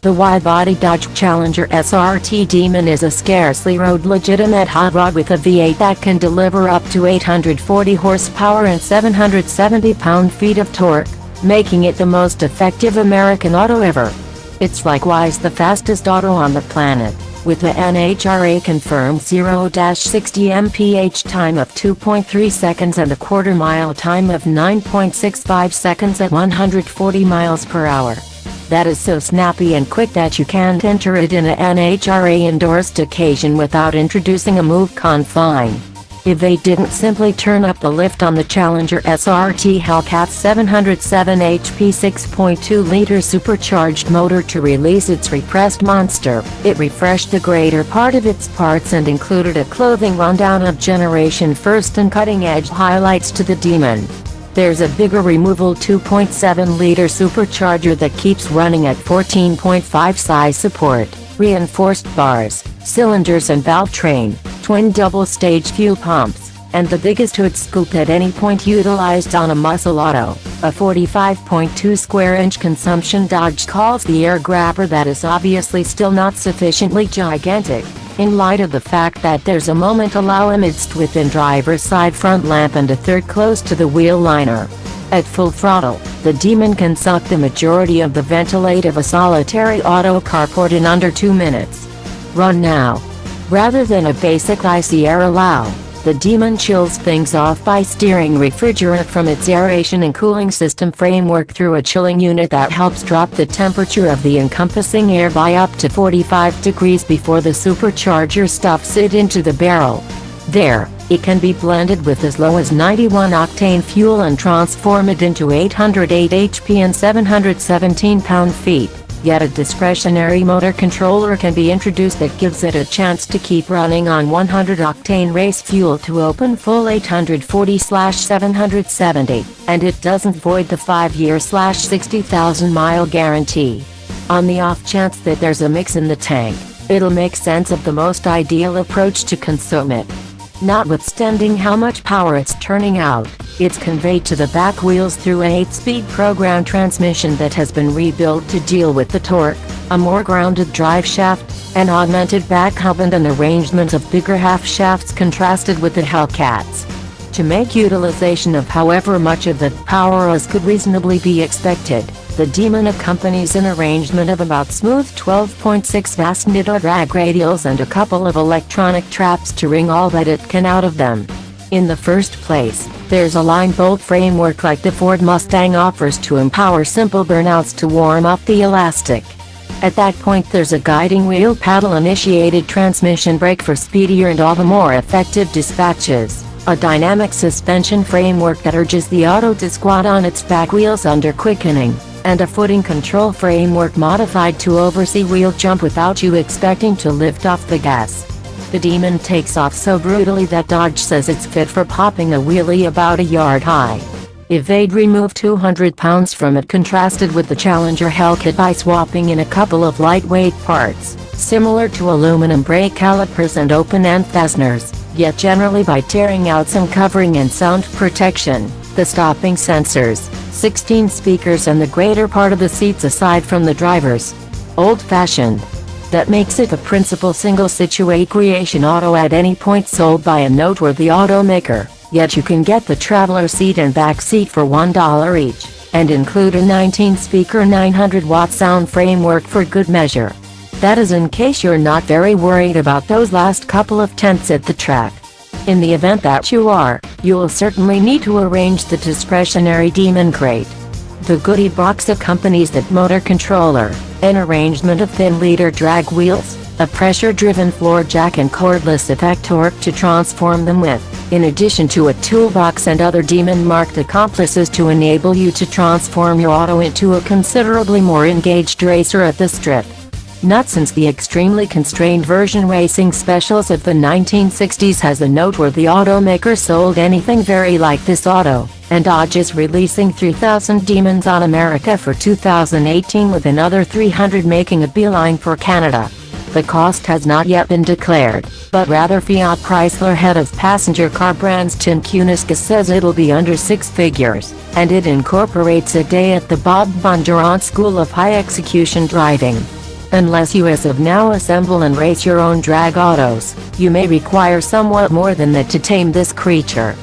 The wide-body Dodge Challenger SRT Demon is a scarcely road-legitimate hot rod with a V8 that can deliver up to 840 horsepower and 770 pound-feet of torque, making it the most effective American auto ever. It's likewise the fastest auto on the planet, with the NHRA-confirmed 0-60 mph time of 2.3 seconds and a quarter-mile time of 9.65 seconds at 140 miles per hour. That is so snappy and quick that you can't enter it in a NHRA-endorsed occasion without introducing a move confine. If they didn't simply turn up the lift on the Challenger SRT Hellcat's 707 HP 6.2-liter supercharged motor to release its repressed monster, it refreshed the greater part of its parts and included a clothing rundown of generation first and cutting-edge highlights to the Demon. There's a bigger removal 2.7-liter supercharger that keeps running at 14.5 size support, reinforced bars, cylinders and valve train, twin double-stage fuel pumps, and the biggest hood scoop at any point utilized on a muscle auto, a 45.2 square-inch consumption Dodge calls the air grabber that is obviously still not sufficiently gigantic, in light of the fact that there's a moment allow amidst within driver's side front lamp and a third close to the wheel liner. At full throttle, the Demon can suck the majority of the ventilate of a solitary auto carport in under 2 minutes. Run now. Rather than a basic icy air allow, the Demon chills things off by steering refrigerant from its aeration and cooling system framework through a chilling unit that helps drop the temperature of the encompassing air by up to 45 degrees before the supercharger stuffs it into the barrel. There, it can be blended with as low as 91-octane fuel and transform it into 808 HP and 717 pound-feet. Yet a discretionary motor controller can be introduced that gives it a chance to keep running on 100-octane race fuel to open full 840/770, and it doesn't void the 5-year/60,000-mile guarantee. On the off chance that there's a mix in the tank, it'll make sense of the most ideal approach to consume it. Notwithstanding how much power it's turning out, it's conveyed to the back wheels through an 8-speed program transmission that has been rebuilt to deal with the torque, a more grounded drive shaft, an augmented back hub and an arrangement of bigger half shafts contrasted with the Hellcats. To make utilization of however much of that power as could reasonably be expected, the Demon accompanies an arrangement of about smooth 12.6 fastened drag radials and a couple of electronic traps to wring all that it can out of them. In the first place, there's a line bolt framework like the Ford Mustang offers to empower simple burnouts to warm up the elastic. At that point there's a guiding wheel paddle initiated transmission brake for speedier and all the more effective dispatches, a dynamic suspension framework that urges the auto to squat on its back wheels under quickening, and a footing control framework modified to oversee wheel jump without you expecting to lift off the gas. The Demon takes off so brutally that Dodge says it's fit for popping a wheelie about a yard high. If they'd remove 200 pounds from it contrasted with the Challenger Hellcat by swapping in a couple of lightweight parts, similar to aluminum brake calipers and open-end fasteners, yet generally by tearing out some covering and sound protection, the stopping sensors, 16 speakers and the greater part of the seats aside from the driver's, old-fashioned. That makes it the principal single-situate creation auto at any point sold by a noteworthy automaker, yet you can get the traveler seat and back seat for $1 each, and include a 19-speaker 900-watt sound framework for good measure. That is in case you're not very worried about those last couple of tenths at the track. In the event that you are, you'll certainly need to arrange the discretionary Demon crate. The goodie box accompanies that motor controller, an arrangement of thin-liter drag wheels, a pressure-driven floor jack and cordless effect torque to transform them with, in addition to a toolbox and other Demon-marked accomplices to enable you to transform your auto into a considerably more engaged racer at the strip. Not since the extremely constrained version racing specials of the 1960s has a noteworthy automaker sold anything very like this auto, and Dodge is releasing 3,000 Demons on America for 2018 with another 300 making a beeline for Canada. The cost has not yet been declared, but rather Fiat Chrysler head of passenger car brands Tim Kuniskas says it'll be under 6 figures, and it incorporates a day at the Bob Bondurant School of High Execution Driving. Unless you as of now assemble and race your own drag autos, you may require somewhat more than that to tame this creature.